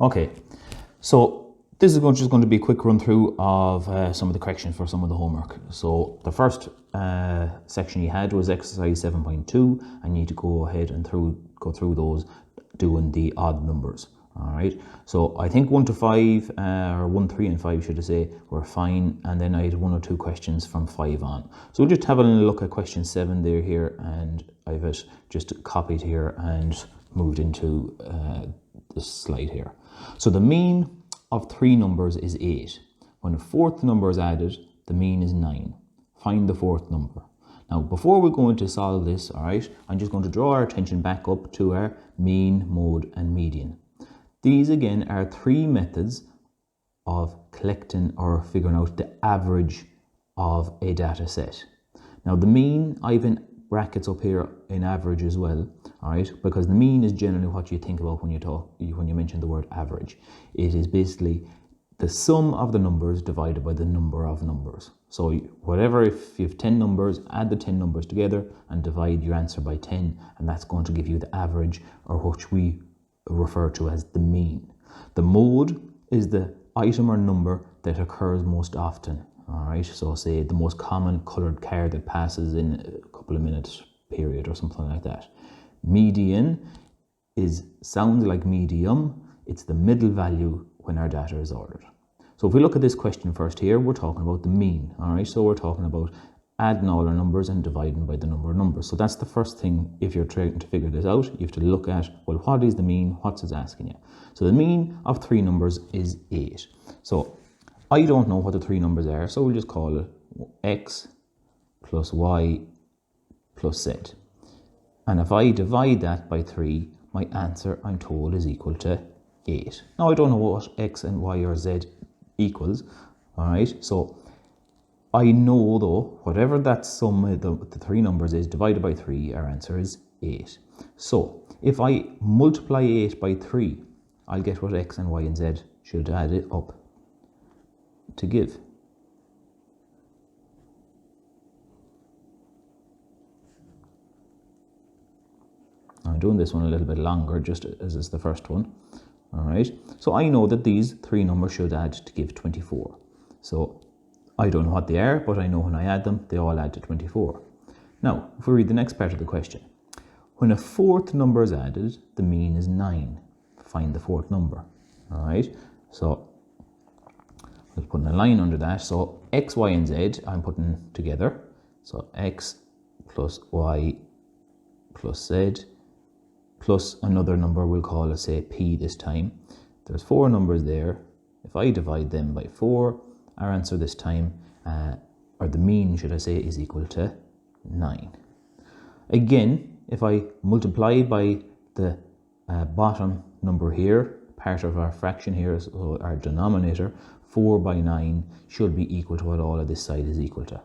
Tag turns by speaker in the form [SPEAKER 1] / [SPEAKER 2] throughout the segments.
[SPEAKER 1] Okay, so this is just going to be a quick run through of some of the corrections for some of the homework. So the first section you had was exercise 7.2, and you need to go ahead and go through those doing the odd numbers. All right, so I think 1 to 5, or 1, 3 and 5 should I say, were fine, and then I had 1 or 2 questions from 5 on. So we'll just have a look at question 7 there here, and I've it just copied here and moved into the slide here. So the mean of 3 numbers is 8. When a fourth number is added, the mean is 9. Find the fourth number. Now, before we go into solve this, all right, I'm just going to draw our attention back up to our mean, mode, and median. These, again, are 3 methods of collecting or figuring out the average of a data set. Now, the mean, I've in brackets up here in average as well, all right, because the mean is generally what you think about when you mention the word average. It is basically the sum of the numbers divided by the number of numbers. So whatever, if you have 10 numbers, add the 10 numbers together and divide your answer by 10, and that's going to give you the average, or what we refer to as the mean. The mode is the item or number that occurs most often. All right, so say the most common colored car that passes in a couple of minutes period or something like that. Median sounds like medium. It's the middle value when our data is ordered. So if we look at this question first here, we're talking about the mean. All right, so we're talking about adding all our numbers and dividing by the number of numbers. So that's the first thing. If you're trying to figure this out, you have to look at, well, what is the mean? What's it asking you? So the mean of 3 numbers is 8. So I don't know what the 3 numbers are, so we'll just call it x plus y plus z. And if I divide that by 3, my answer, I'm told, is equal to 8. Now, I don't know what x and y or z equals, all right? So I know, though, whatever that sum of the 3 numbers is divided by 3, our answer is 8. So if I multiply 8 by 3, I'll get what x and y and z should add it up to give. I'm doing this one a little bit longer, just as is the first one. All right, so I know that these 3 numbers should add to give 24. So I don't know what they are, but I know when I add them, they all add to 24. Now, if we read the next part of the question. When a fourth number is added, the mean is 9. Find the fourth number. All right, so I'll put a line under that. So x, y, and z I'm putting together. So x plus y plus z plus another number, we'll call it, say, p this time. There's 4 numbers there. If I divide them by 4, our answer this time, or the mean, should I say, is equal to 9. Again, if I multiply by the bottom number here, part of our fraction here, so our denominator, 4 by 9 should be equal to what all of this side is equal to.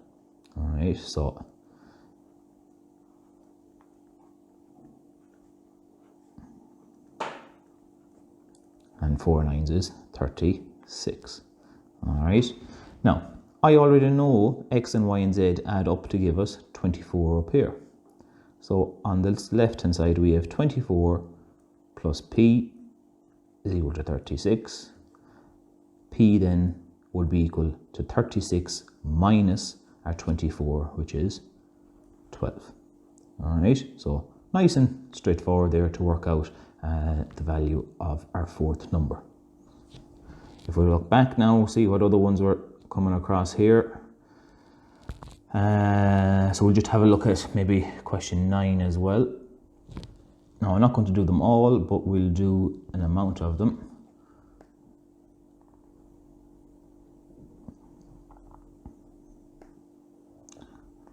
[SPEAKER 1] All right, so and 4 nines is 36. All right, now I already know x and y and z add up to give us 24 up here. So on the left hand side we have 24 plus p is equal to 36. P then would be equal to 36 minus our 24, which is 12. All right, so nice and straightforward there to work out the value of our fourth number. If we look back now, see what other ones were coming across here. So we'll just have a look at maybe question 9 as well. Now, I'm not going to do them all, but we'll do an amount of them.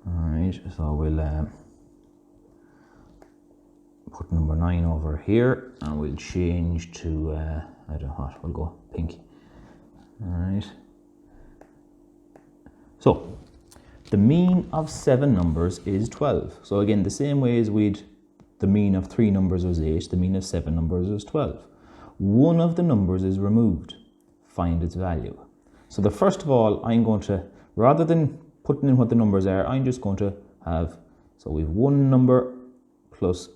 [SPEAKER 1] All right, so we'll put number 9 over here, and we'll change to, I don't know what, we'll go pink. All right. So the mean of 7 numbers is 12. So again, the same way as the mean of 3 numbers was 8, the mean of 7 numbers is 12. One of the numbers is removed. Find its value. So first of all, I'm going to, rather than putting in what the numbers are, I'm just going to have, so we have one number plus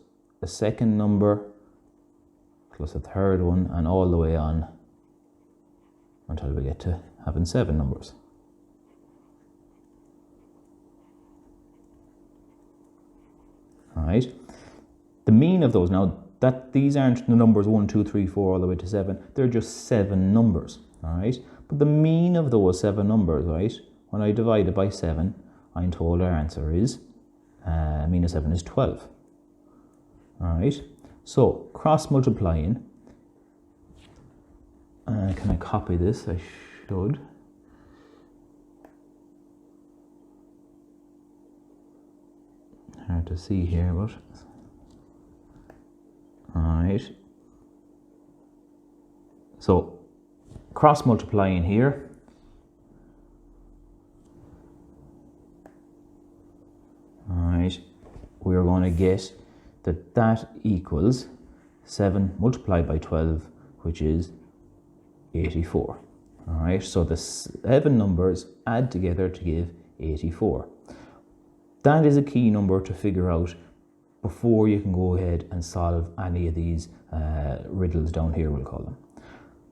[SPEAKER 1] a second number plus a third one, and all the way on until we get to having 7 numbers. Alright, the mean of those, now that these aren't the numbers 1, 2, 3, 4 all the way to 7, they're just 7 numbers. Alright, but the mean of those 7 numbers, right, when I divide it by 7, I'm told our answer is mean of 7 is 12. Alright, so cross multiplying, can I copy this? I should. Hard to see here, but alright. So cross multiplying here, alright, we're going to get that equals 7 multiplied by 12, which is 84. Alright, so the 7 numbers add together to give 84. That is a key number to figure out before you can go ahead and solve any of these riddles down here, we'll call them.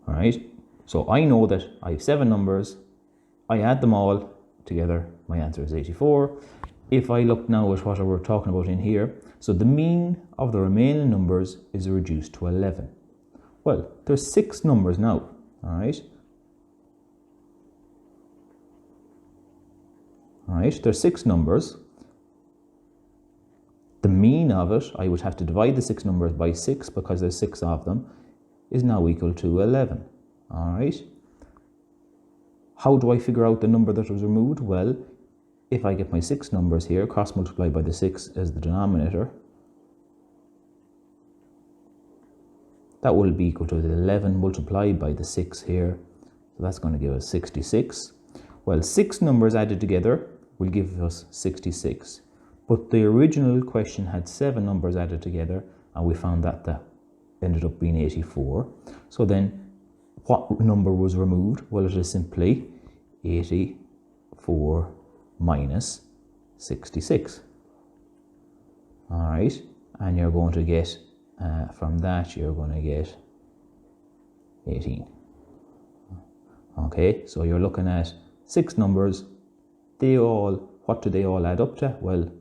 [SPEAKER 1] Alright, so I know that I have 7 numbers, I add them all together, my answer is 84. If I look now at what we're talking about in here, so the mean of the remaining numbers is reduced to 11. Well, there's 6 numbers now, alright? Alright, there's 6 numbers. The mean of it, I would have to divide the 6 numbers by 6 because there's 6 of them, is now equal to 11, alright? How do I figure out the number that was removed? Well, if I get my 6 numbers here, cross multiply by the 6 as the denominator, that will be equal to the 11 multiplied by the 6 here. So that's going to give us 66. Well, 6 numbers added together will give us 66. But the original question had 7 numbers added together, and we found that that ended up being 84. So then, what number was removed? Well, it is simply 84 minus 66. Alright, and you're going to get, from that you're going to get 18. Okay, so you're looking at 6 numbers. What do they all add up to? Well,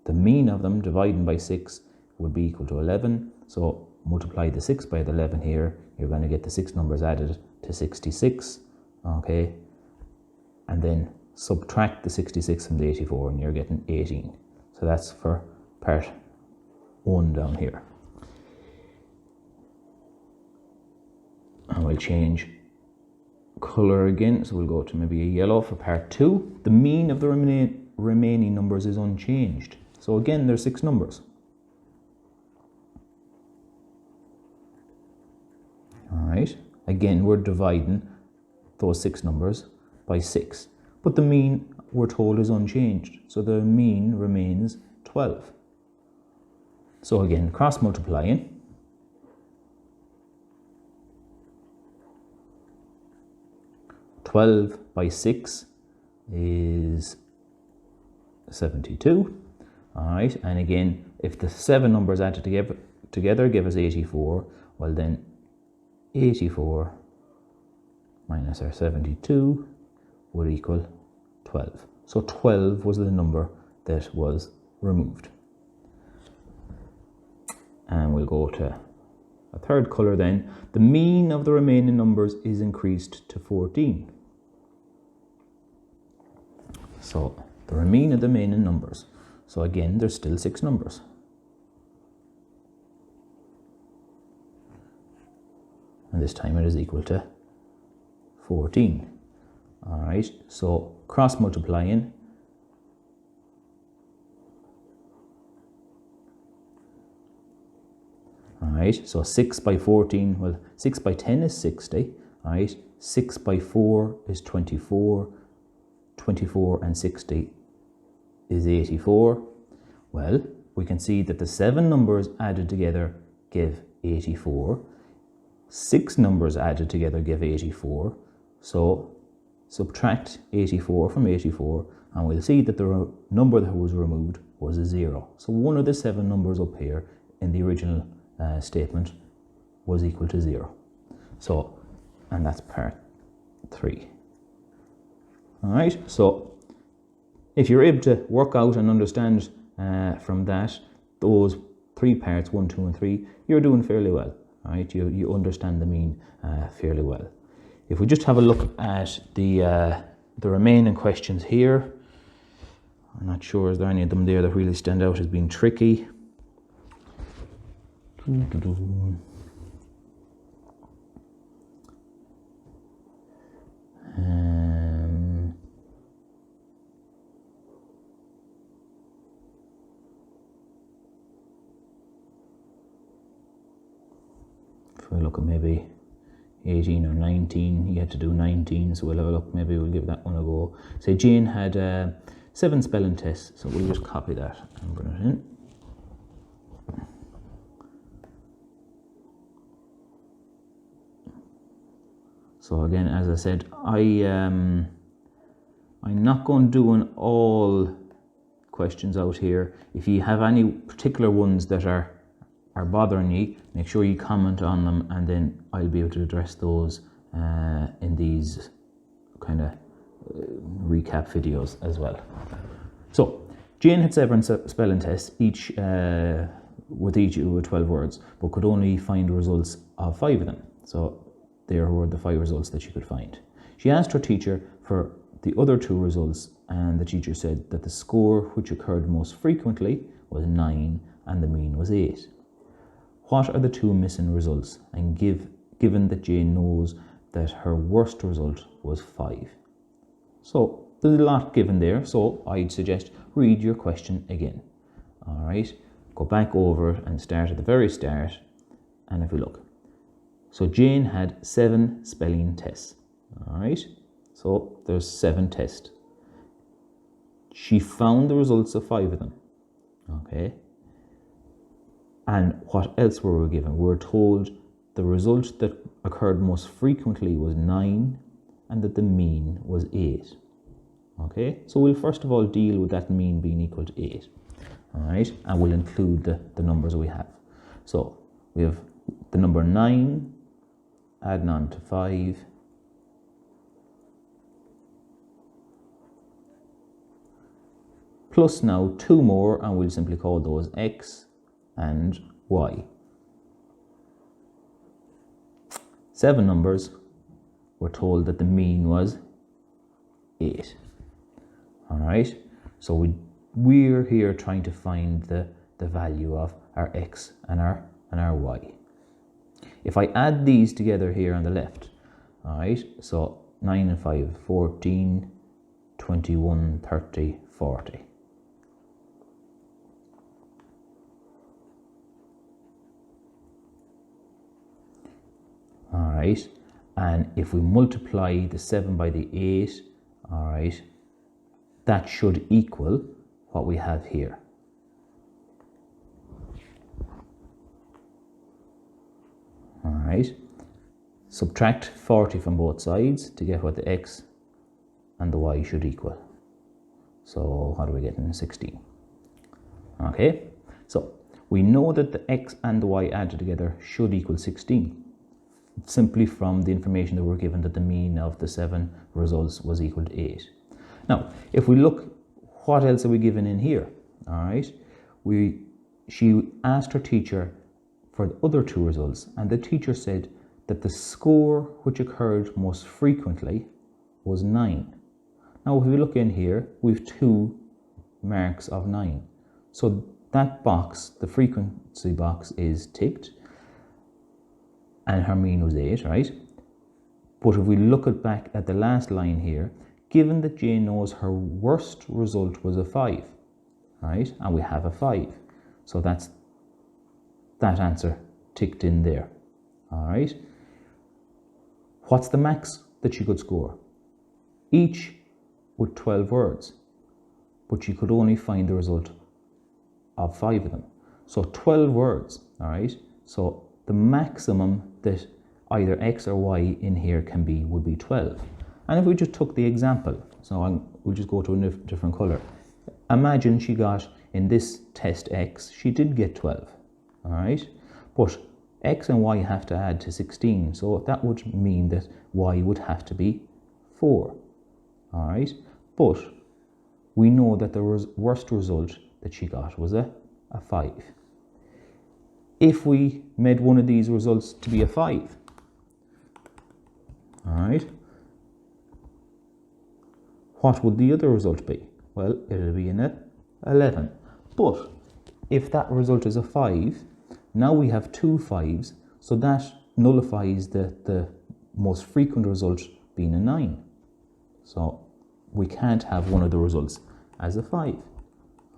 [SPEAKER 1] the mean of them dividing by 6 would be equal to 11. So multiply the 6 by the 11 here, you're going to get the 6 numbers added to 66. Okay, and then subtract the 66 from the 84 and you're getting 18. So that's for part 1 down here. And we'll change colour again, so we'll go to maybe a yellow for part 2. The mean of the remaining numbers is unchanged. So again, there's 6 numbers. Alright, again we're dividing those 6 numbers by 6. But the mean, we're told, is unchanged. So the mean remains 12. So again, cross multiplying. "12 by 6 is 72. Alright, and again, if the 7 numbers added together give us 84, well then 84 minus our 72 would equal 12. So 12 was the number that was removed. And we'll go to a third colour then. The mean of the remaining numbers is increased to 14. So the mean of the remaining numbers. So again, there's still 6 numbers. And this time it is equal to 14. Alright, so cross multiplying. Alright, so 6 by 14, well 6 by 10 is 60. Alright, 6 by 4 is 24. 24 and 60 is 84. Well, we can see that the 7 numbers added together give 84. 6 numbers added together give 84. So subtract 84 from 84 and we'll see that the number that was removed was a 0. So one of the 7 numbers up here in the original statement was equal to 0. So, and that's part 3. All right, so if you're able to work out and understand from that, those 3 parts, 1, 2, and 3, you're doing fairly well. All right, you understand the mean fairly well. If we just have a look at the remaining questions here, I'm not sure, is there any of them there that really stand out as being tricky? If we look at maybe 18 or 19, you had to do 19, so we'll have a look, maybe we'll give that one a go. Say Jane had 7 spelling tests, so we'll just copy that and bring it in. So again, as I said, I'm not going to do all questions out here. If you have any particular ones that are bothering you, make sure you comment on them, and then I'll be able to address those in these kind of recap videos as well. So Jane had 7 spelling tests, each with 12 words, but could only find results of 5 of them. So there were the 5 results that she could find. She asked her teacher for the other 2 results, and the teacher said that the score which occurred most frequently was 9 and the mean was 8. What are the 2 missing results? And given that Jane knows that her worst result was 5. So there's a lot given there, so I'd suggest read your question again. All right, go back over and start at the very start, and if we look. So Jane had 7 spelling tests. All right, so there's 7 tests. She found the results of 5 of them. Okay. And what else were we given? We were told the result that occurred most frequently was 9 and that the mean was 8. Okay, so we'll first of all deal with that mean being equal to 8. All right, and we'll include the numbers we have. So we have the number 9, adding on to 5, plus now 2 more, and we'll simply call those x and y. 7 numbers, we're told that the mean was 8. All right, so we're here trying to find the value of our x and our y. If I add these together here on the left, all right, so 9 and 5, 14, 21, 30, 40. All right, and if we multiply the 7 by the 8, all right, that should equal what we have here. All right, subtract 40 from both sides to get what the x and the y should equal. So what are we getting? 16. Okay, so we know that the x and the y added together should equal 16. Simply from the information that we're given that the mean of the 7 results was equal to 8. Now, if we look, what else are we given in here? All right, she asked her teacher for the other 2 results, and the teacher said that the score which occurred most frequently was 9. Now, if we look in here, we've 2 marks of 9. So that box, the frequency box, is ticked, and her mean was 8, right? But if we look back at the last line here, given that Jane knows her worst result was a 5, right? And we have a 5. So that's that answer ticked in there, all right? What's the max that she could score? Each with 12 words, but she could only find the result of 5 of them. So 12 words, all right? So the maximum that either x or y in here can be would be 12. And if we just took the example, so we'll just go to a different color. Imagine she got in this test x, she did get 12, all right? But X and Y have to add to 16, so that would mean that Y would have to be 4. All right, but we know that the worst result that she got was a 5. If we made one of these results to be a 5, all right, what would the other result be? Well, it'll be an 11. But if that result is a 5, now we have two 5s, so that nullifies the most frequent result being a 9. So we can't have one of the results as a 5.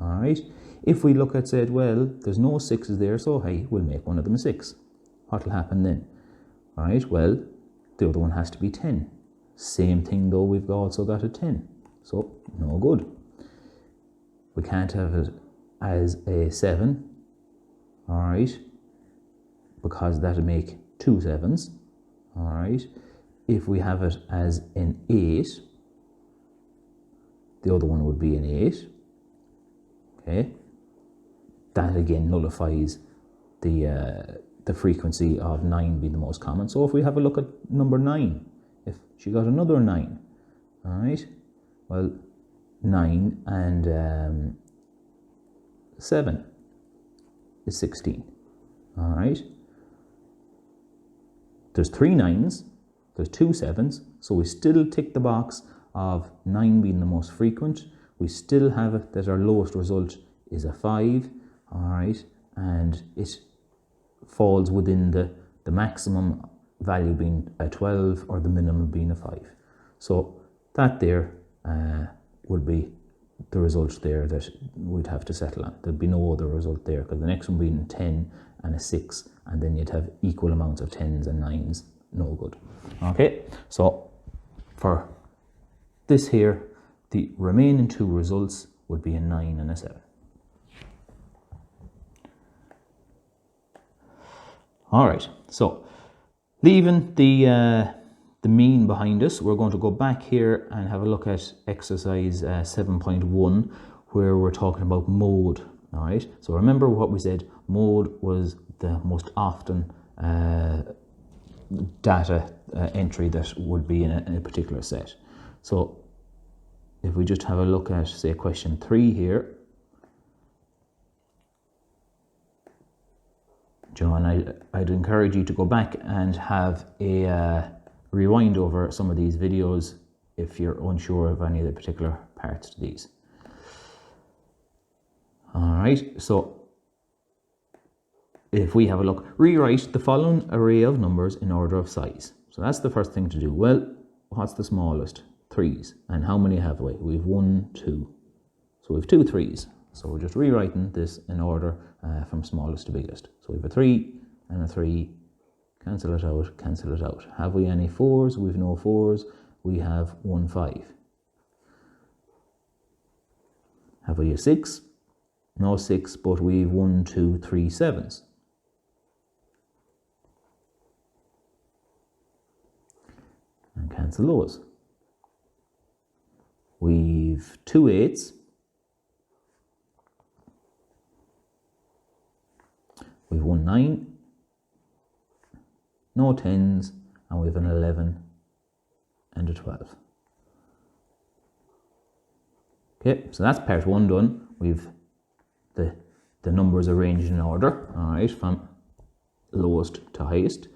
[SPEAKER 1] All right. If we look at, said, well, there's no 6s there, so hey, we'll make one of them a 6. What will happen then? All right, well, the other one has to be 10. Same thing though, we've also got a 10. So, no good. We can't have it as a 7, all right, because that would make two 7s, all right. If we have it as an 8, the other one would be an 8, okay. That again nullifies the frequency of 9 being the most common. So if we have a look at number 9, if she got another 9, all right, well, 9 and 7 is 16, all right. There's 3 9s, there's 2 7s, so we still tick the box of 9 being the most frequent. We still have it that our lowest result is a 5, all right, and it falls within the maximum value being a 12 or the minimum being a 5. So that there would be the result there that we'd have to settle on. There'd be no other result there, because the next one being 10 and a 6, and then you'd have equal amounts of 10s and 9s. No good. Okay, so for this here, the remaining two results would be a 9 and a 7. All right, so leaving the mean behind us, we're going to go back here and have a look at exercise 7.1, where we're talking about mode. All right, so remember what we said, mode was the most often data entry that would be in a particular set. So if we just have a look at, say, question 3 here, John, I'd encourage you to go back and have a rewind over some of these videos if you're unsure of any of the particular parts to these. All right, so if we have a look, rewrite the following array of numbers in order of size. So that's the first thing to do. Well, what's the smallest? 3s. And how many have we? We have 1, 2. So we have 2 3s. So we're just rewriting this in order from smallest to biggest. So we have a 3 and a 3. Cancel it out, cancel it out. Have we any 4s? We have no 4s. We have 1 5. Have we a 6? No 6, but we have 1 2 3 7s. And cancel those. We've 2 8s. We've 1 9. No 10s, and we have an 11 and a 12. Okay, so that's part 1 done. We've the numbers arranged in order, all right, from lowest to highest.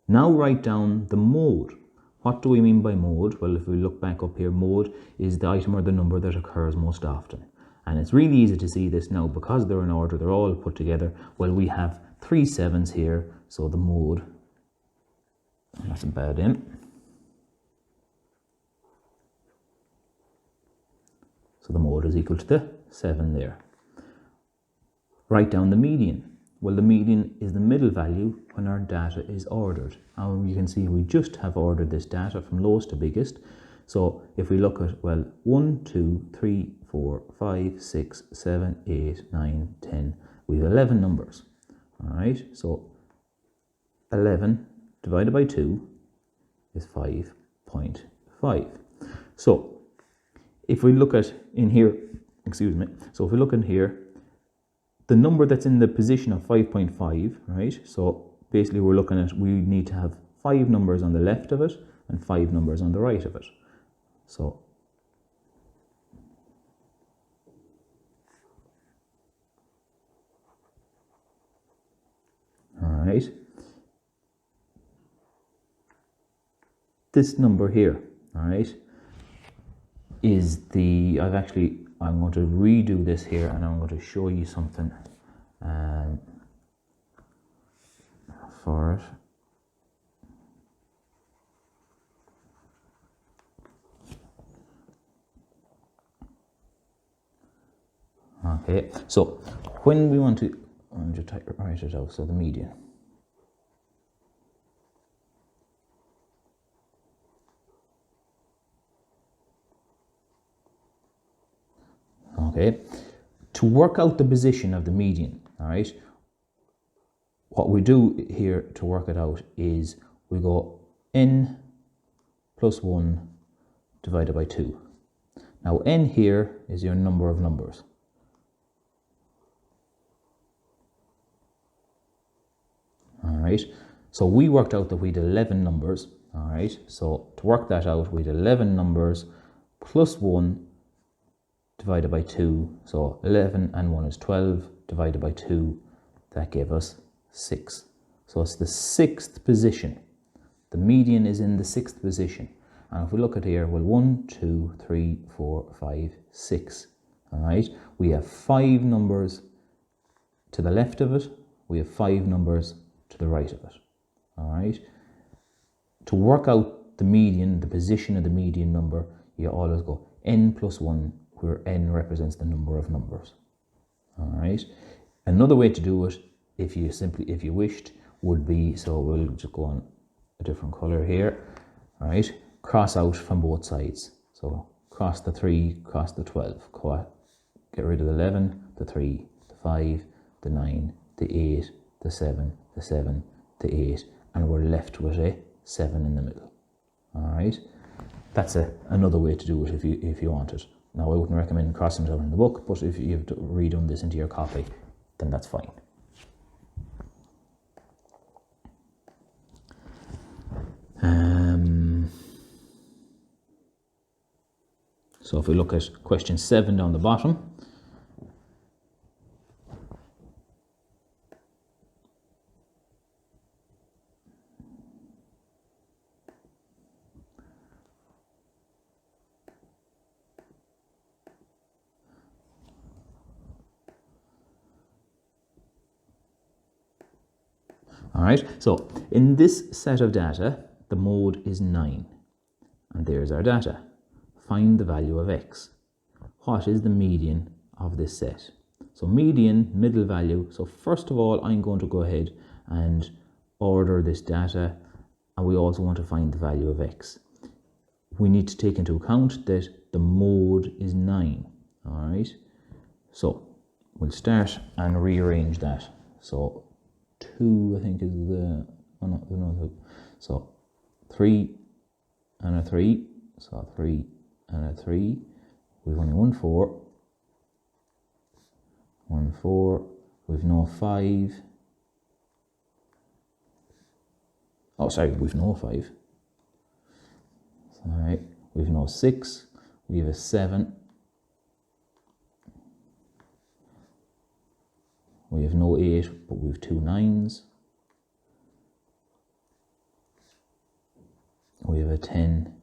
[SPEAKER 1] Now write down the mode. What do we mean by mode? Well, if we look back up here, mode is the item or the number that occurs most often. And it's really easy to see this now because they're in order, they're all put together. Well, we have 3 7s here, so the mode, that's about it. So the mode is equal to the 7 there. Write down the median. Well, the median is the middle value when our data is ordered. And you can see we just have ordered this data from lowest to biggest. So if we look at, well, 1, 2, 3, 4, 5, 6, 7, 8, 9, 10, we have 11 numbers. All right, so 11 divided by 2 is 5.5. So if we look at in here, so if we look in here, the number that's in the position of 5.5, right? So basically we're looking at, we need to have 5 numbers on the left of it and 5 numbers on the right of it. So alright, this number here, alright, is the, I'm going to redo this here and I'm going to show you something for it. Okay, so when we want to, I'm just write it out, so the median. Okay, to work out the position of the median, all right, what we do here to work it out is we go n plus 1 divided by 2. Now n here is your number of numbers. All right, so we worked out that we had 11 numbers. All right, so to work that out, we had 11 numbers plus 1 divided by 2. So 11 and 1 is 12 divided by 2. That gave us 6. So it's the 6th position. The median is in the 6th position. And if we look at here, well, 1, 2, 3, 4, 5, 6. All right, we have 5 numbers to the left of it. We have 5 numbers to the right of it. All right, to work out the median, the position of the median number, you always go n plus 1, where n represents the number of numbers. All right, another way to do it, if you wished, would be, so we'll just go on a different color here. All right, cross out from both sides. So cross the 3, cross the 12, get rid of the 11, the 3, the 5, the 9, the 8, the 7, the 7, the 8, and we're left with a 7 in the middle. All right, that's another way to do it if you want it. Now, I wouldn't recommend crossing it out in the book, but if you've redone this into your copy, then that's fine. So if we look at question 7 down the bottom, all right, so in this set of data, the mode is 9. And there's our data. Find the value of x. What is the median of this set? So median, middle value. So first of all, I'm going to go ahead and order this data. And we also want to find the value of x. We need to take into account that the mode is 9. All right, so we'll start and rearrange that. So 2, I think, is the, oh no, so 3 and a 3, so 3 and a 3, we've only 1 4, 1 4, we've no 5, oh sorry, we've no 5, all right, we've no 6, we have a 7, we have no 8, but we have 2 9s, we have a 10,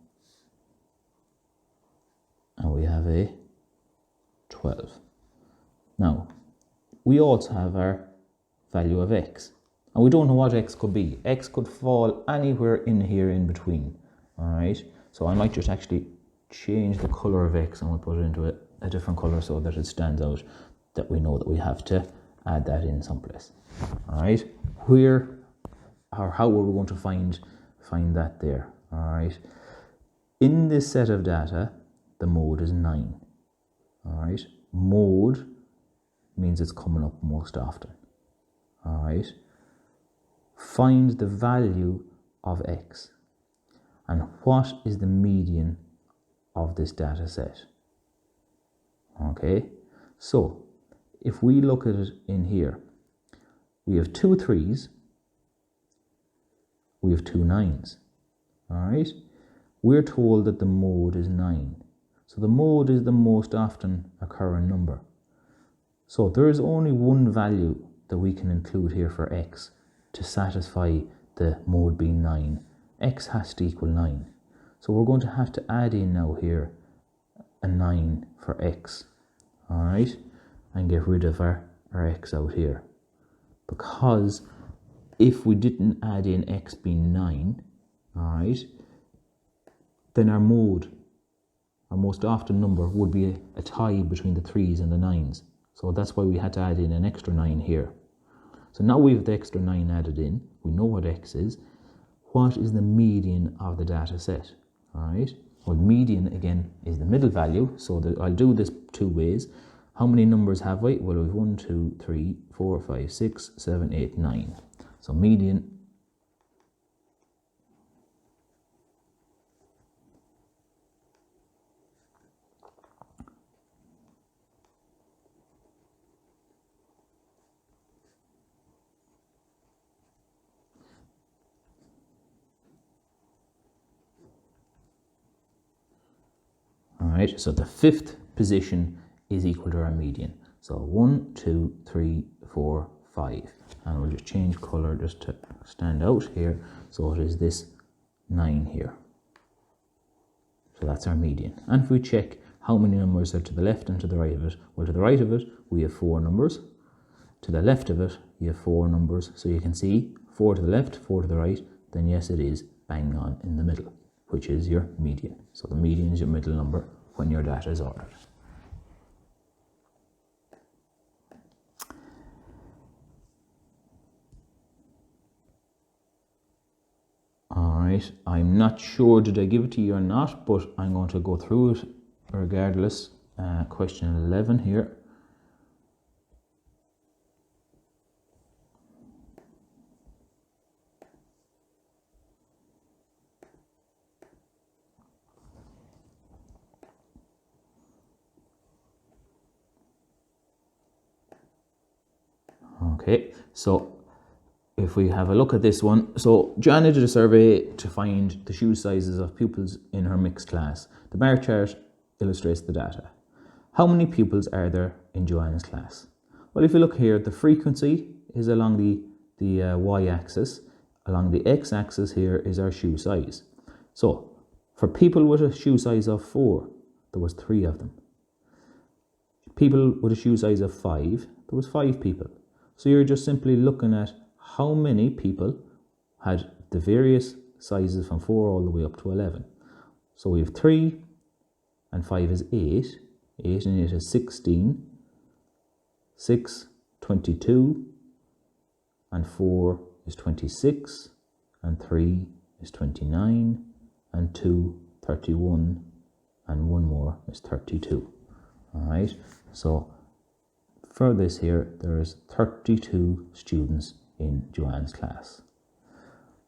[SPEAKER 1] and we have a 12. Now, we also have our value of x, and we don't know what x could be. X could fall anywhere in here in between, all right? So I might just actually change the color of x and we'll put it into a different color so that it stands out, that we know that we have to add that in someplace, all right? Where or how are we going to find that there, all right? In this set of data, the mode is 9, all right? Mode means it's coming up most often, all right? Find the value of x. And what is the median of this data set? Okay, so if we look at it in here, we have 2 3s we have two 9s. All right. We're told that the mode is 9. So the mode is the most often occurring number. So there is only one value that we can include here for x to satisfy the mode being 9. X has to equal 9. So we're going to have to add in now here a 9 for x. All right. And get rid of our x out here. Because if we didn't add in x being 9, all right, then our mode, our most often number, would be a tie between the 3s and the 9s. So that's why we had to add in an extra 9 here. So now we have the extra 9 added in. We know what x is. What is the median of the data set? All right. Well, median, again, is the middle value. So I'll do this two ways. How many numbers have I? Well, we have 1, 2, 3, 4, 5, 6, 7, 8, 9. So median Right, so the fifth position is equal to our median. So 1, 2, 3, 4, 5. And we'll just change colour just to stand out here. So it is this 9 here. So that's our median. And if we check how many numbers are to the left and to the right of it, well, to the right of it, we have 4 numbers. To the left of it, you have 4 numbers. So you can see 4 to the left, 4 to the right. Then yes, it is bang on in the middle, which is your median. So the median is your middle number when your data is ordered. Alright, I'm not sure did I give it to you or not, but I'm going to go through it regardless. Question 11 here. Okay, so if we have a look at this one, so Joanna did a survey to find the shoe sizes of pupils in her mixed class. The bar chart illustrates the data. How many pupils are there in Joanna's class? Well, if you look here, the frequency is along the y-axis. Along the x-axis here is our shoe size. So for people with a shoe size of 4, there was 3 of them. People with a shoe size of 5, there was 5 people. So you're just simply looking at how many people had the various sizes from 4 all the way up to 11. So we have 3 and 5 is 8. 8 and 8 is 16. 6, 22. And 4 is 26. And 3 is 29. And 2, 31. And 1 more is 32. Alright, so for this here, there is 32 students in Joanne's class.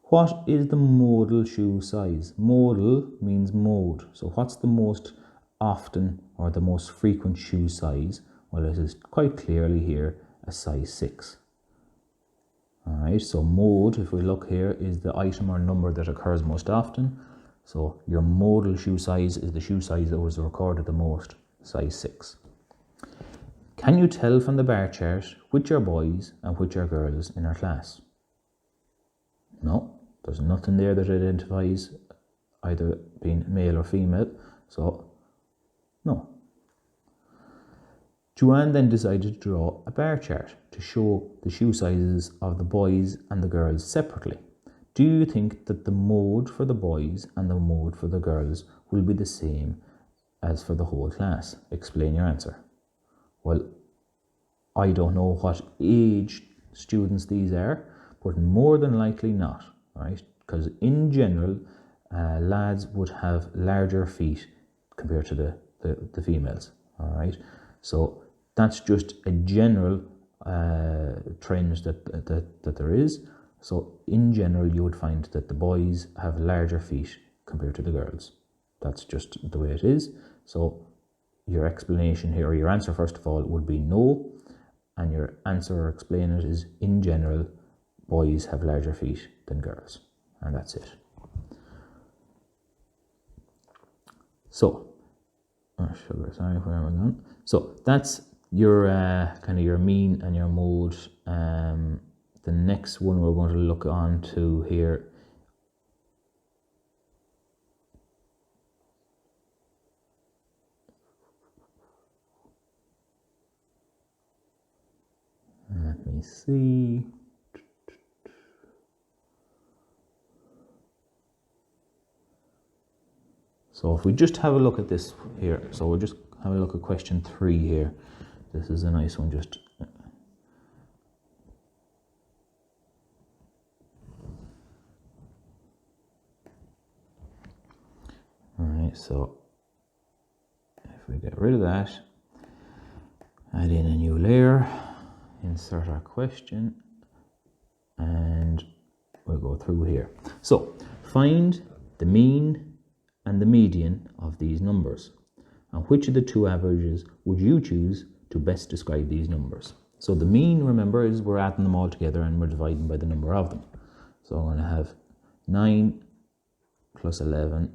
[SPEAKER 1] What is the modal shoe size? Modal means mode. So what's the most often or the most frequent shoe size? Well, it is quite clearly here a size 6. Alright, so mode, if we look here, is the item or number that occurs most often. So your modal shoe size is the shoe size that was recorded the most, size 6. Can you tell from the bar chart which are boys and which are girls in our class? No, there's nothing there that identifies either being male or female, so no. Joanne then decided to draw a bar chart to show the shoe sizes of the boys and the girls separately. Do you think that the mode for the boys and the mode for the girls will be the same as for the whole class? Explain your answer. Well, I don't know what age students these are, but more than likely not, right? Because in general, lads would have larger feet compared to the females, all right? So that's just a general trend that there is. So in general, you would find that the boys have larger feet compared to the girls. That's just the way it is. So your explanation here, or your answer first of all, would be no, and your answer or explain it is in general, boys have larger feet than girls. and that's it. So, sugar, sorry, where am I going? So that's your kind of your mean and your mode. The next one we're going to look on to here let me see. So if we just have a look at this here, so we'll just have a look at question 3 here. This is a nice one, just alright, so if we get rid of that, add in a new layer, insert our question, and we'll go through here. So find the mean and the median of these numbers, and which of the two averages would you choose to best describe these numbers? So the mean, remember, is we're adding them all together and we're dividing by the number of them. So I'm going to have 9 plus 11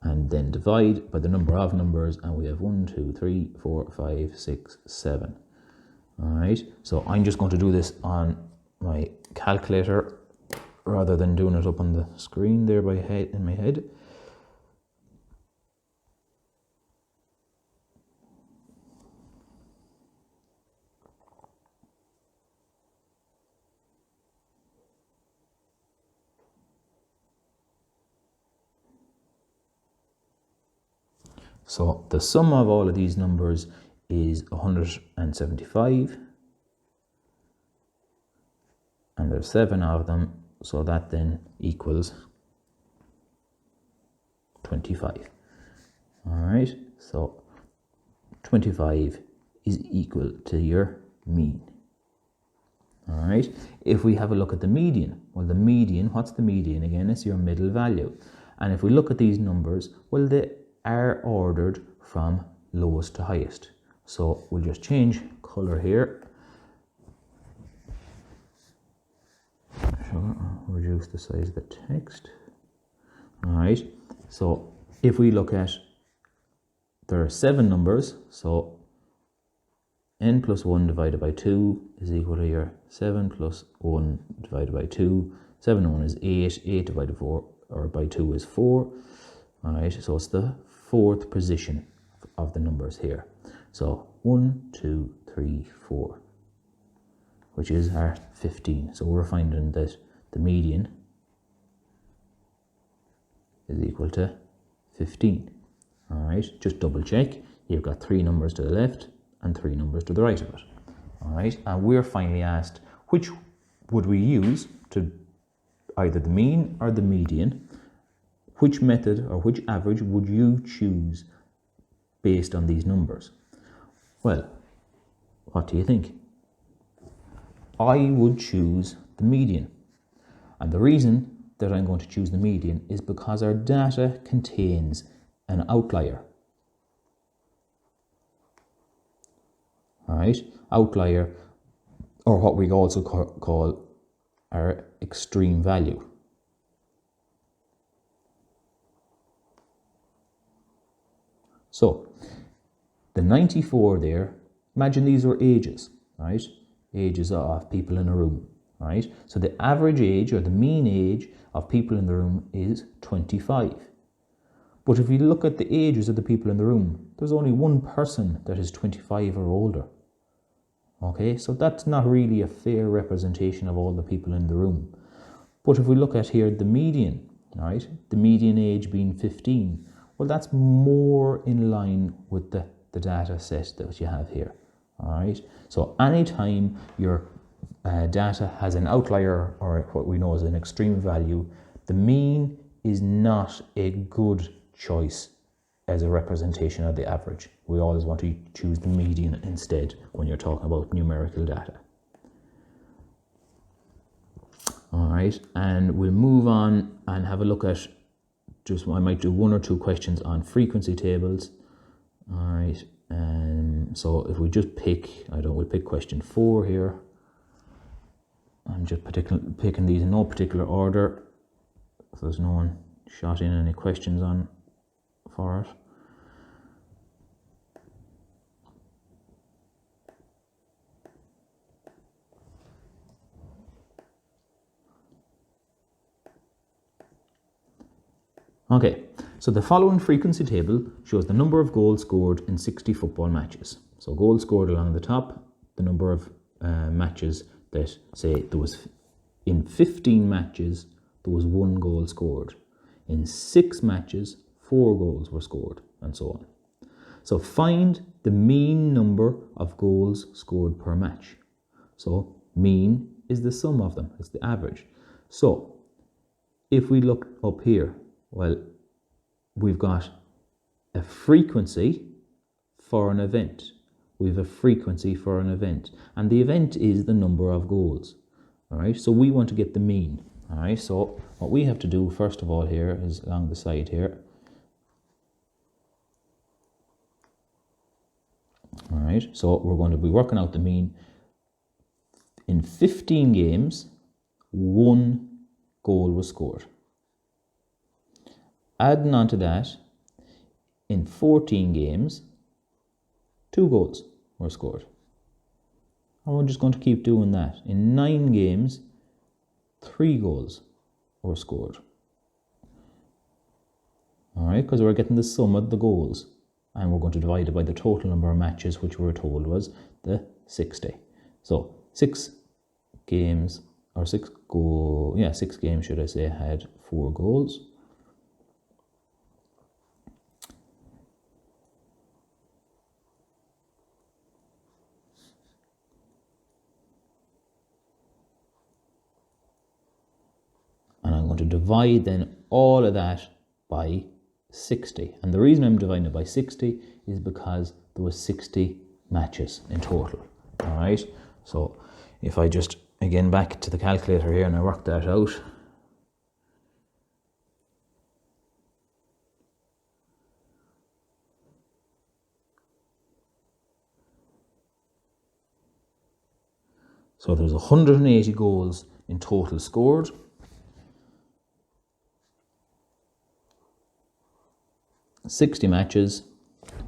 [SPEAKER 1] and then divide by the number of numbers, and we have 1, 2, 3, 4, 5, 6, 7. All right, so I'm just going to do this on my calculator rather than doing it up on the screen there in my head. So the sum of all of these numbers is 175, and there's 7 of them, so that then equals 25. All right, so 25 is equal to your mean. All right, if we have a look at the median, well, the median, what's the median again? It's your middle value. And if we look at these numbers, well, they are ordered from lowest to highest. So we'll just change color here. Sure, reduce the size of the text. All right, so if we look at, there are 7 numbers, so n plus 1 divided by 2 is equal to your 7 plus 1 divided by 2. 7 and 1 is 8, 8 divided 4 or by 2 is 4. All right, so it's the 4th position of the numbers here. So 1, 2, 3, 4, which is our 15. So we're finding that the median is equal to 15. All right, just double check. You've got 3 numbers to the left and 3 numbers to the right of it. All right, and we're finally asked, which would we use to either the mean or the median? Which method or which average would you choose based on these numbers? Well, what do you think? I would choose the median. And the reason that I'm going to choose the median is because our data contains an outlier. All right, outlier, or what we also call our extreme value. So the 94 there, imagine these were ages, right? Ages of people in a room, right? So the average age or the mean age of people in the room is 25. But if you look at the ages of the people in the room, there's only one person that is 25 or older. Okay, so that's not really a fair representation of all the people in the room. But if we look at here the median, right? The median age being 15, well, that's more in line with the data set that you have here. All right, so anytime your data has an outlier or what we know as an extreme value, the mean is not a good choice as a representation of the average. We always want to choose the median instead when you're talking about numerical data. All right, and we'll move on and have a look at I might do 1 or 2 questions on frequency tables. All right, So if we just pick, we'll pick question 4 here. I'm just picking these in no particular order. So there's no one shot in any questions on for it. Okay, so the following frequency table shows the number of goals scored in 60 football matches. So goals scored along the top, the number of matches that, say, there was in 15 matches, there was 1 goal scored. In 6 matches, 4 goals were scored, and so on. So find the mean number of goals scored per match. So mean is the sum of them, it's the average. So if we look up here, well, we've got a frequency for an event. We have a frequency for an event. And the event is the number of goals. All right, so we want to get the mean. All right, so what we have to do first of all here is along the side here. All right, so we're going to be working out the mean. In 15 games, 1 goal was scored. Adding on to that, in 14 games, 2 goals were scored. And we're just going to keep doing that. In 9 games, 3 goals were scored. All right, because we're getting the sum of the goals. And we're going to divide it by the total number of matches, which we were told was the 60. So 6 games, or 6 games, should I say, had 4 goals. And I'm going to divide then all of that by 60. And the reason I'm dividing it by 60 is because there was 60 matches in total. All right. So if I just, again, back to the calculator here and I work that out. So there's 180 goals in total scored. $60 matches.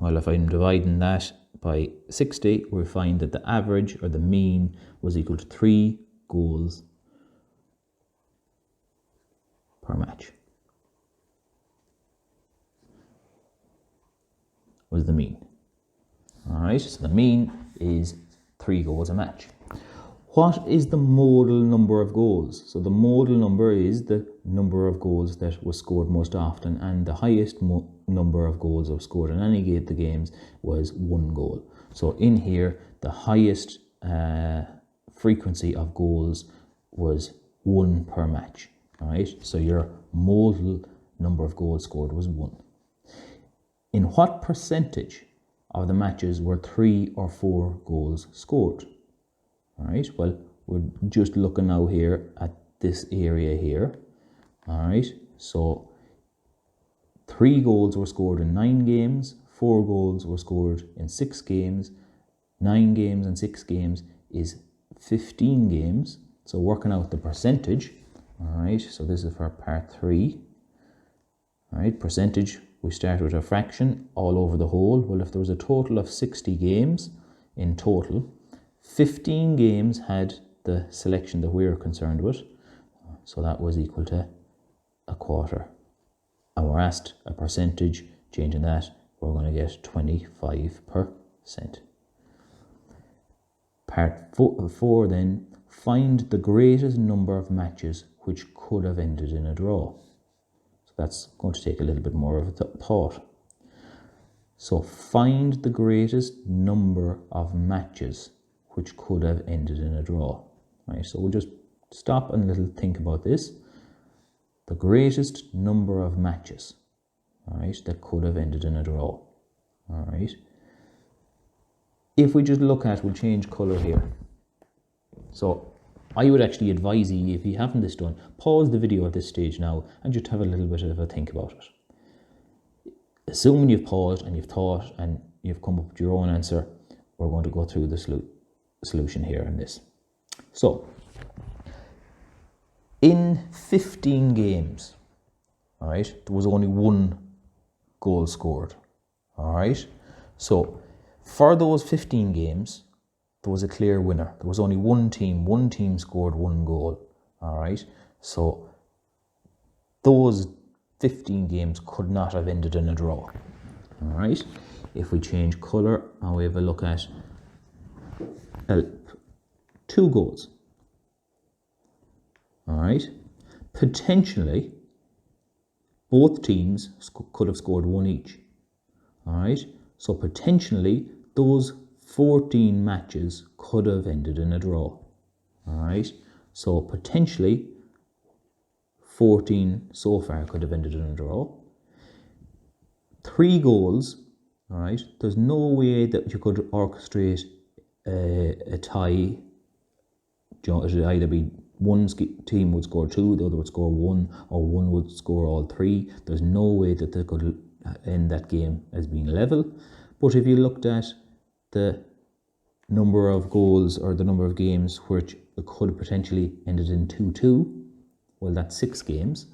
[SPEAKER 1] Well, if I'm dividing that by 60, we find that the average, or the mean, was equal to 3 goals per match. Was the mean. All right, so the mean is 3 goals a match. What is the modal number of goals? So the modal number is the number of goals that was scored most often, and the highest number of goals that were scored in any of the games was 1 goal. So in here, the highest frequency of goals was 1 per match. All right, so your modal number of goals scored was 1. In what percentage of the matches were 3 or 4 goals scored? All right, well, we're just looking now here at this area here. All right, so 3 goals were scored in 9 games, 4 goals were scored in 6 games, 9 games and 6 games is 15 games. So working out the percentage, all right, so this is for part 3. All right, percentage, we start with a fraction all over the whole. Well, if there was a total of 60 games in total, 15 games had the selection that we were concerned with, so that was equal to a quarter. And we're asked a percentage, changing that, we're going to get 25%. Part 4 then, find the greatest number of matches which could have ended in a draw. So that's going to take a little bit more of a thought. So find the greatest number of matches which could have ended in a draw. Right, so we'll just stop and little think about this. The greatest number of matches, all right, that could have ended in a draw. All right. If we just look at, we'll change colour here. So I would actually advise you, if you haven't this done, pause the video at this stage now and just have a little bit of a think about it. Assuming you've paused and you've thought and you've come up with your own answer, we're going to go through the solution here in this. So, in 15 games, all right, there was only 1 goal scored, all right? So, for those 15 games, there was a clear winner. There was only one team scored 1 goal, all right? So, those 15 games could not have ended in a draw, all right? If we change colour and we have a look at 2 goals, all right? Potentially, both teams could have scored 1 each, all right? So potentially, those 14 matches could have ended in a draw, all right? So potentially, 14 so far could have ended in a draw. 3 goals, all right? There's no way that you could orchestrate a tie. It would either be one team would score 2, the other would score 1, or one would score all 3. There's no way that they could end that game as being level. But if you looked at the number of goals or the number of games which it could have potentially ended in 2-2, well, that's 6 games.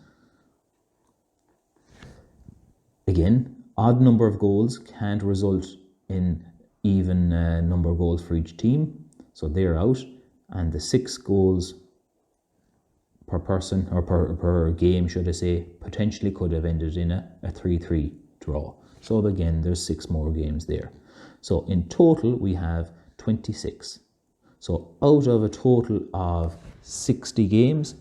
[SPEAKER 1] Again, odd number of goals can't result in even number of goals for each team, so they're out. And the 6 goals per person, or per game, should I say, potentially could have ended in a 3-3 draw. So again, there's 6 more games there. So in total, we have 26. So out of a total of 60 games,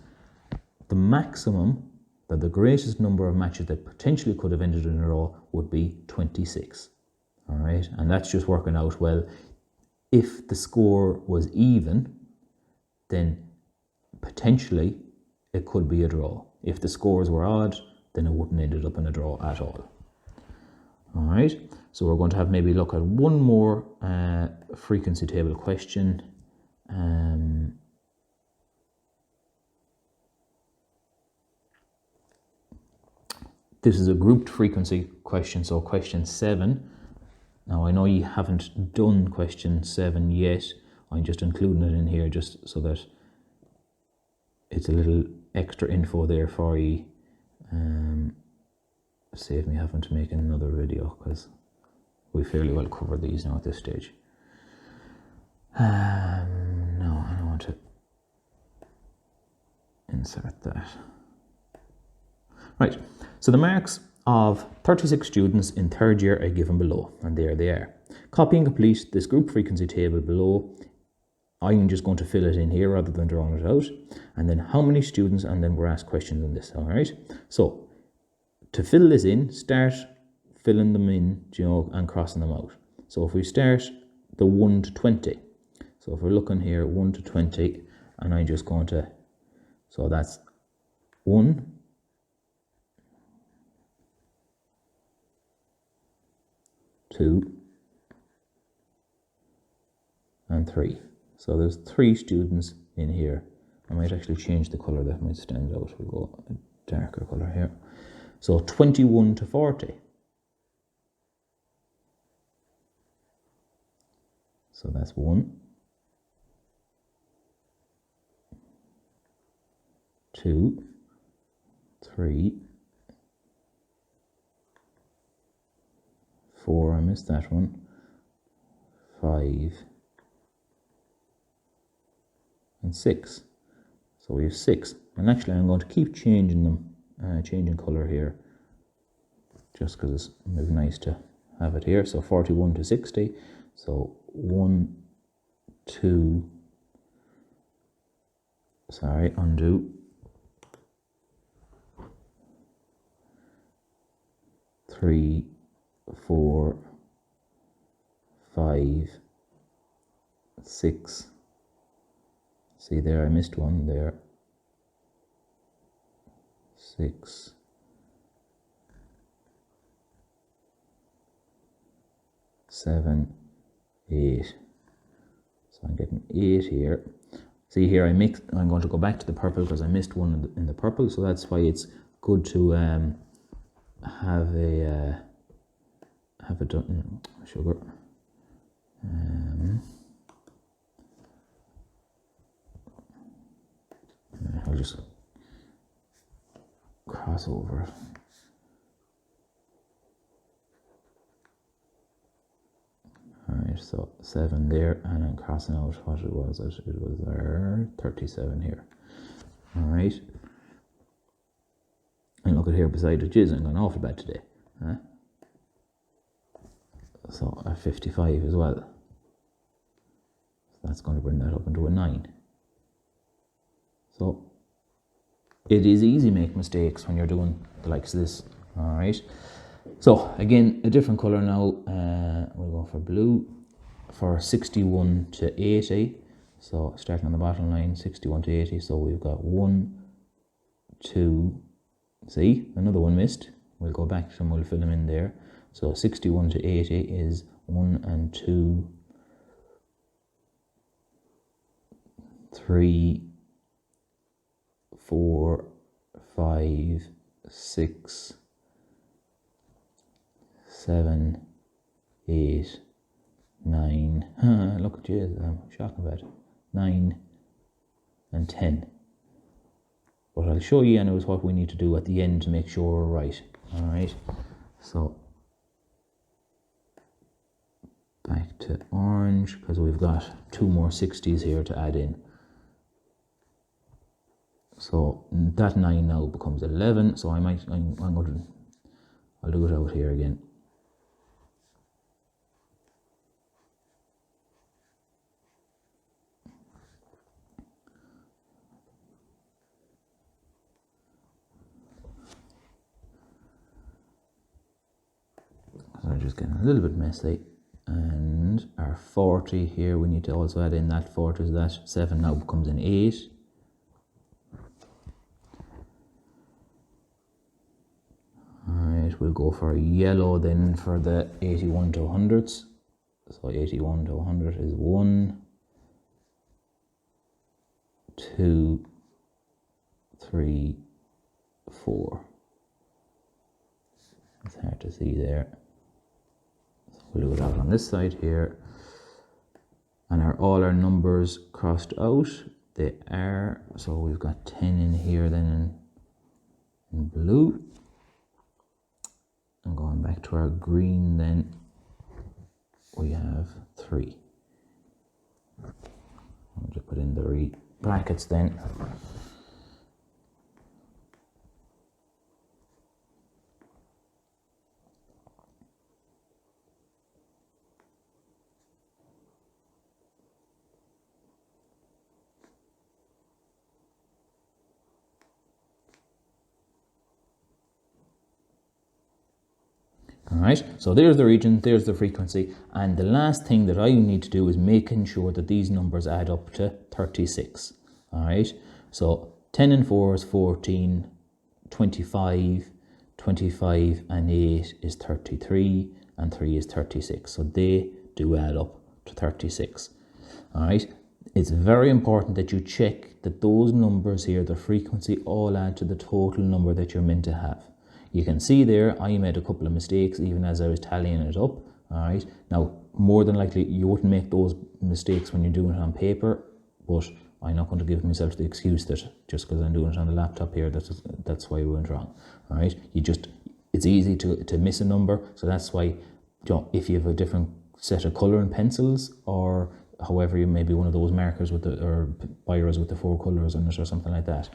[SPEAKER 1] the maximum, the greatest number of matches that potentially could have ended in a draw would be 26. All right, and that's just working out well. If the score was even, then potentially it could be a draw. If the scores were odd, then it wouldn't ended up in a draw at all. All right, so we're going to have maybe look at one more frequency table question. This is a grouped frequency question, so question 7. Now I know you haven't done question 7 yet. I'm just including it in here just so that it's a little extra info there for you. Save me having to make another video because we fairly well covered these now at this stage. No, I don't want to insert that. Right, so the marks of 36 students in 3rd year are given below, and there they are. Copy and complete this group frequency table below. I'm just going to fill it in here rather than drawing it out. And then how many students, and then we're asked questions on this, all right? So, to fill this in, start filling them in, and crossing them out. So if we start the 1 to 20, so if we're looking here, 1 to 20, and I'm just going to, so that's 1, 2, and 3. So there's 3 students in here. I might actually change the colour, that might stand out. We'll go a darker colour here. So 21 to 40. So that's 1, 2, 3, 4, I missed that one, 5, and 6. So we have 6. And actually I'm going to keep changing them, changing colour here, just because it's maybe nice to have it here. So 41 to 60. So 1, 2, sorry, undo. 3, 4, 5, 6. See there, I missed one there. 6, 7, 8. So I'm getting 8 here. See here, I'm going to go back to the purple because I missed one in the purple. So that's why it's good to have have it done, sugar. I'll just cross over it. Alright, so 7 there, and I'm crossing out what it was. It was there 37 here. Alright. And look at here beside it, geez, I'm going awful bad today. Huh? So at 55 as well. So that's going to bring that up into a 9. So it is easy to make mistakes when you're doing the likes of this. Alright. So again, a different colour now. We'll go for blue for 61 to 80. So starting on the bottom line, 61 to 80. So we've got 1, 2, see, another one missed. We'll go back and we'll fill them in there. So 61 to 80 is 1 and 2, 3, 4, 5, 6, 7, 8, 9. Look at you, I'm shocking about it. 9 and 10. What I'll show you now is what we need to do at the end to make sure we're right. Alright, so back to orange, because we've got 2 more 60s here to add in. So that 9 now becomes 11, so I'll do it out here again. So I'm just getting a little bit messy. And our 40 here, we need to also add in that 40, so that 7 now becomes an 8. Alright, we'll go for yellow then for the 81 to 100s. So 81 to 100 is 1, 2, 3, 4. It's hard to see there. So we'll do it out on this side here. And all our numbers crossed out. They are, so we've got 10 in here then in blue. And going back to our green then, we have 3. I'll just put in the brackets then. Alright, so there's the region, there's the frequency, and the last thing that I need to do is making sure that these numbers add up to 36. Alright, so 10 and 4 is 14, 25, 25 and 8 is 33, and 3 is 36. So they do add up to 36. Alright, it's very important that you check that those numbers here, the frequency, all add to the total number that you're meant to have. You can see there, I made a couple of mistakes even as I was tallying it up. Alright, now more than likely you wouldn't make those mistakes when you're doing it on paper, but I'm not going to give myself the excuse that just because I'm doing it on the laptop here, that's why we went wrong. Alright, it's easy to miss a number, so that's why, you know, if you have a different set of colouring pencils, or however, you maybe one of those markers with or bires with the 4 colours on it or something like that,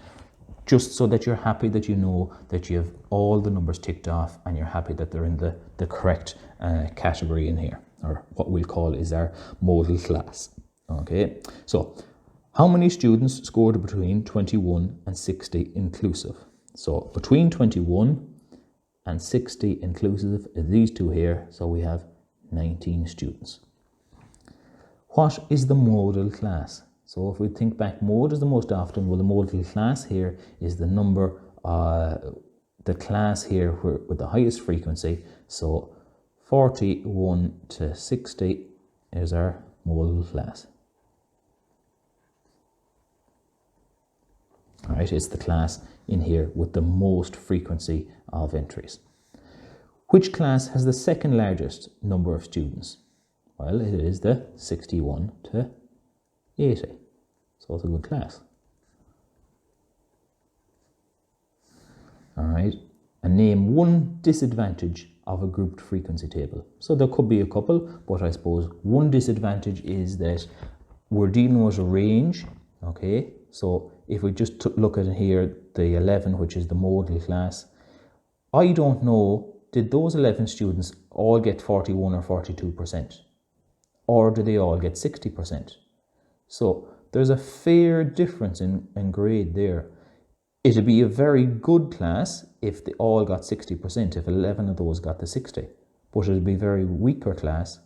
[SPEAKER 1] just so that you're happy that you know that you have all the numbers ticked off and you're happy that they're in the correct category in here, or what we'll call is our modal class. Okay, so how many students scored between 21 and 60 inclusive? So between 21 and 60 inclusive is these two here, so we have 19 students. What is the modal class? So if we think back, mode is the most often, well, the modal class here is the number, the class here with the highest frequency. So 41 to 60 is our modal class. All right, it's the class in here with the most frequency of entries. Which class has the second largest number of students? Well, it is the 61 to 80. So it's a good class. All right. And name one disadvantage of a grouped frequency table. So there could be a couple, but I suppose one disadvantage is that we're dealing with a range. Okay. So if we just look at it here, the 11, which is the modal class, I don't know, did those 11 students all get 41 or 42%? Or do they all get 60%? So there's a fair difference in grade there. It'd be a very good class if they all got 60%, if 11 of those got the 60. But it'd be a very weaker class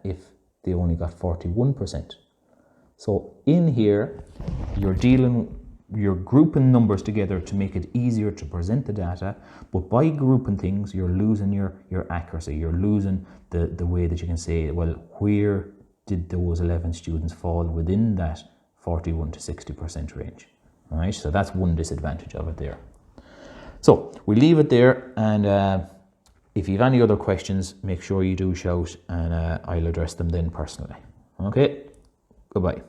[SPEAKER 1] if they only got 41%. So in here, you're grouping numbers together to make it easier to present the data, but by grouping things, you're losing your accuracy. You're losing the way that you can say, well, where did those 11 students fall within that 41 to 60% range? All right, so that's one disadvantage of it there. So we leave it there, and if you have any other questions, make sure you do shout, and I'll address them then personally. Okay, goodbye.